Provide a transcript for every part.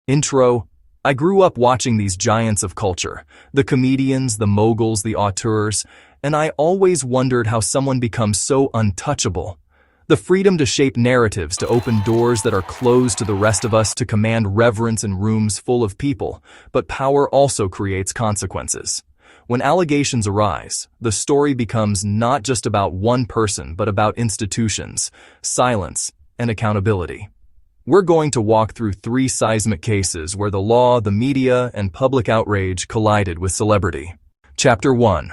Intro. I grew up watching these giants of culture, the comedians, the moguls, the auteurs, and I always wondered how someone becomes so untouchable. The freedom to shape narratives, to open doors that are closed to the rest of us, to command reverence in rooms full of people, but power also creates consequences. When allegations arise, the story becomes not just about one person, but about institutions, silence, and accountability. We're going to walk through 3 seismic cases where the law, the media, and public outrage collided with celebrity. Chapter 1.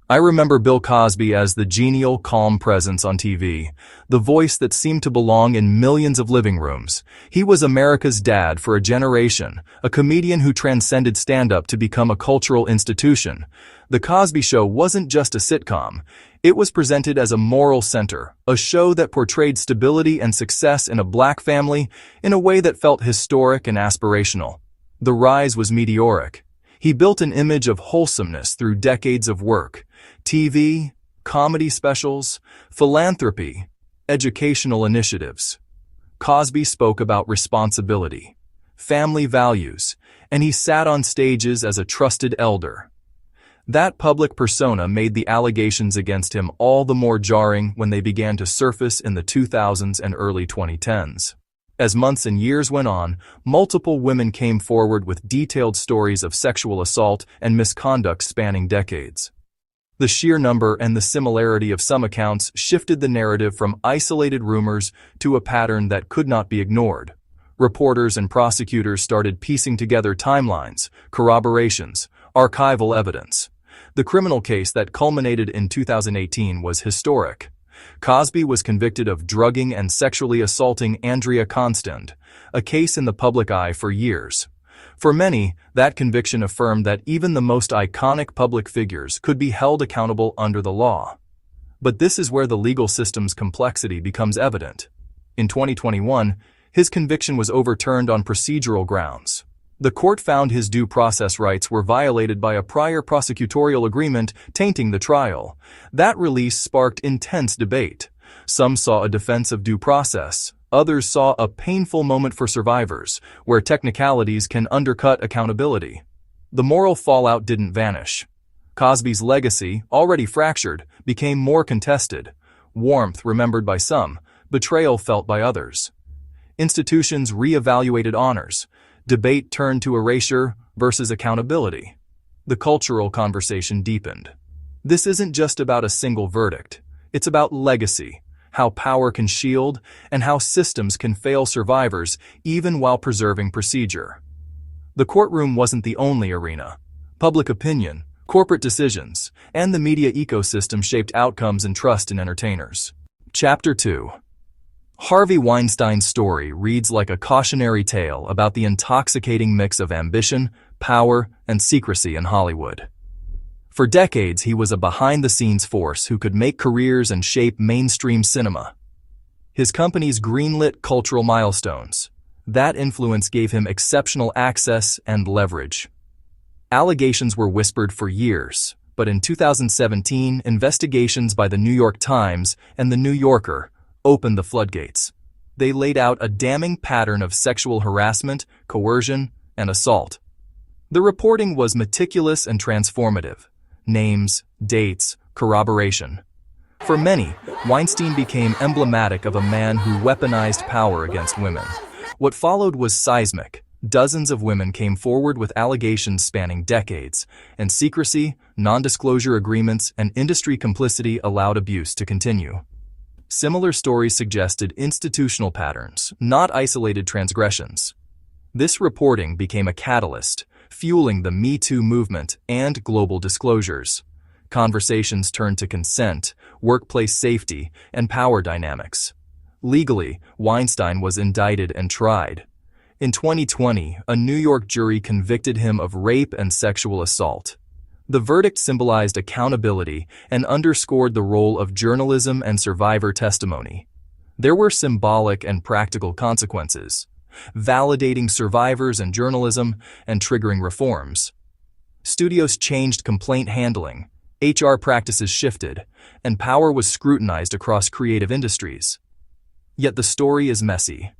I remember Bill Cosby as the genial, calm presence on TV, the voice that seemed to belong in millions of living rooms. He was America's dad for a generation, a comedian who transcended stand-up to become a cultural institution. The Cosby Show wasn't just a sitcom. It was presented as a moral center, a show that portrayed stability and success in a black family in a way that felt historic and aspirational. The rise was meteoric. He built an image of wholesomeness through decades of work: TV, comedy specials, philanthropy, educational initiatives. Cosby spoke about responsibility, family values, and he sat on stages as a trusted elder. That public persona made the allegations against him all the more jarring when they began to surface in the 2000s and early 2010s. As months and years went on, multiple women came forward with detailed stories of sexual assault and misconduct spanning decades. The sheer number and the similarity of some accounts shifted the narrative from isolated rumors to a pattern that could not be ignored. Reporters and prosecutors started piecing together timelines, corroborations, archival evidence. The criminal case that culminated in 2018 was historic. Cosby was convicted of drugging and sexually assaulting Andrea Constand, a case in the public eye for years. For many, that conviction affirmed that even the most iconic public figures could be held accountable under the law. But this is where the legal system's complexity becomes evident. In 2021, his conviction was overturned on procedural grounds. The court found his due process rights were violated by a prior prosecutorial agreement tainting the trial. That release sparked intense debate. Some saw a defense of due process. Others saw a painful moment for survivors, where technicalities can undercut accountability. The moral fallout didn't vanish. Cosby's legacy, already fractured, became more contested. Warmth remembered by some, betrayal felt by others. Institutions re-evaluated honors. Debate turned to erasure versus accountability. The cultural conversation deepened. This isn't just about a single verdict. It's about legacy, how power can shield, and how systems can fail survivors even while preserving procedure. The courtroom wasn't the only arena. Public opinion, corporate decisions, and the media ecosystem shaped outcomes and trust in entertainers. Chapter 2. Harvey Weinstein's story reads like a cautionary tale about the intoxicating mix of ambition, power, and secrecy in Hollywood. For decades, he was a behind-the-scenes force who could make careers and shape mainstream cinema. His companies greenlit cultural milestones. That influence gave him exceptional access and leverage. Allegations were whispered for years, but in 2017, investigations by the New York Times and the New Yorker opened the floodgates. They laid out a damning pattern of sexual harassment, coercion, and assault. The reporting was meticulous and transformative. Names, dates, corroboration. For many, Weinstein became emblematic of a man who weaponized power against women. What followed was seismic. Dozens of women came forward with allegations spanning decades, and secrecy, non-disclosure agreements, and industry complicity allowed abuse to continue. Similar stories suggested institutional patterns, not isolated transgressions. This reporting became a catalyst, fueling the Me Too movement and global disclosures. Conversations turned to consent, workplace safety, and power dynamics. Legally, Weinstein was indicted and tried. In 2020, a New York jury convicted him of rape and sexual assault. The verdict symbolized accountability and underscored the role of journalism and survivor testimony. There were symbolic and practical consequences, validating survivors and journalism and triggering reforms. Studios changed complaint handling, HR practices shifted, and power was scrutinized across creative industries. Yet the story is messy.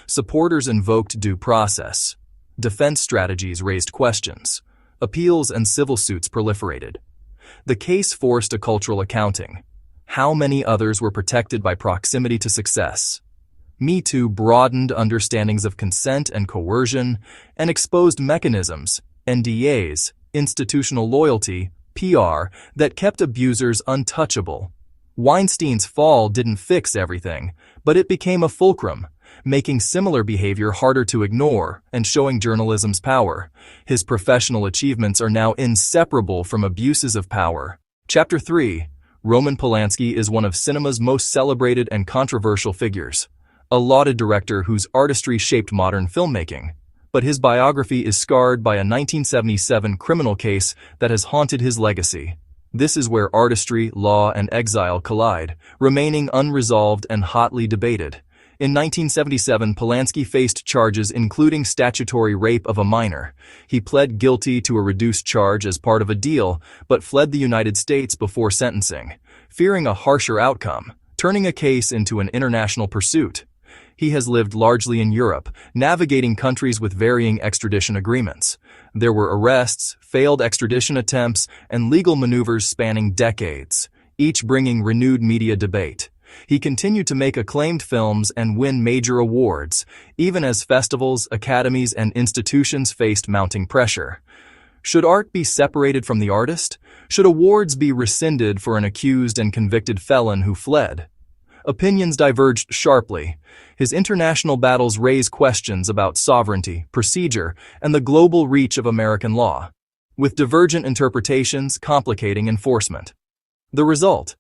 Supporters invoked due process. Defense strategies raised questions. Appeals and civil suits proliferated. The case forced a cultural accounting. How many others were protected by proximity to success? Me Too broadened understandings of consent and coercion and exposed mechanisms, NDAs, institutional loyalty, PR, that kept abusers untouchable. Weinstein's fall didn't fix everything, but it became a fulcrum, making similar behavior harder to ignore and showing journalism's power. His professional achievements are now inseparable from abuses of power. Chapter 3. Roman Polanski is one of cinema's most celebrated and controversial figures, a lauded director whose artistry shaped modern filmmaking. But his biography is scarred by a 1977 criminal case that has haunted his legacy. This is where artistry, law, and exile collide, remaining unresolved and hotly debated. In 1977, Polanski faced charges including statutory rape of a minor. He pled guilty to a reduced charge as part of a deal, but fled the United States before sentencing, fearing a harsher outcome, turning a case into an international pursuit. He has lived largely in Europe, navigating countries with varying extradition agreements. There were arrests, failed extradition attempts, and legal maneuvers spanning decades, each bringing renewed media debate. He continued to make acclaimed films and win major awards, even as festivals, academies, and institutions faced mounting pressure. Should art be separated from the artist? Should awards be rescinded for an accused and convicted felon who fled? Opinions diverged sharply. His international battles raise questions about sovereignty, procedure, and the global reach of American law, with divergent interpretations complicating enforcement. The result: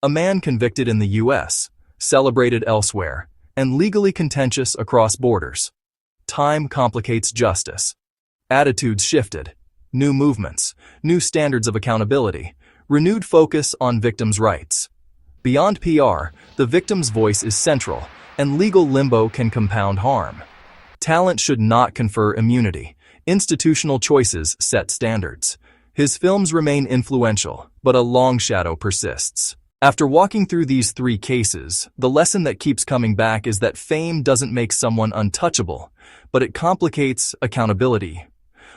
a man convicted in the U.S., celebrated elsewhere, and legally contentious across borders. Time complicates justice. Attitudes shifted. New movements, new standards of accountability, renewed focus on victims' rights. Beyond PR, the victim's voice is central, and legal limbo can compound harm. Talent should not confer immunity. Institutional choices set standards. His films remain influential, but a long shadow persists. After walking through these three cases, the lesson that keeps coming back is that fame doesn't make someone untouchable, but it complicates accountability.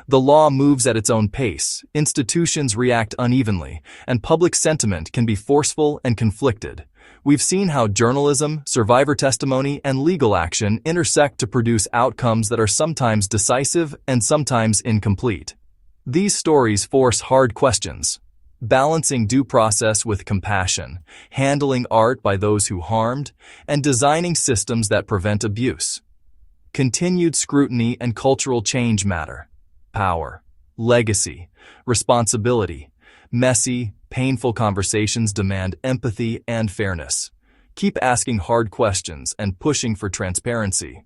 The law moves at its own pace, institutions react unevenly, and public sentiment can be forceful and conflicted. We've seen how journalism, survivor testimony, and legal action intersect to produce outcomes that are sometimes decisive and sometimes incomplete. These stories force hard questions. Balancing due process with compassion, handling art by those who harmed, and designing systems that prevent abuse. Continued scrutiny and cultural change matter. Power, legacy, responsibility, messy, painful conversations demand empathy and fairness. Keep asking hard questions and pushing for transparency.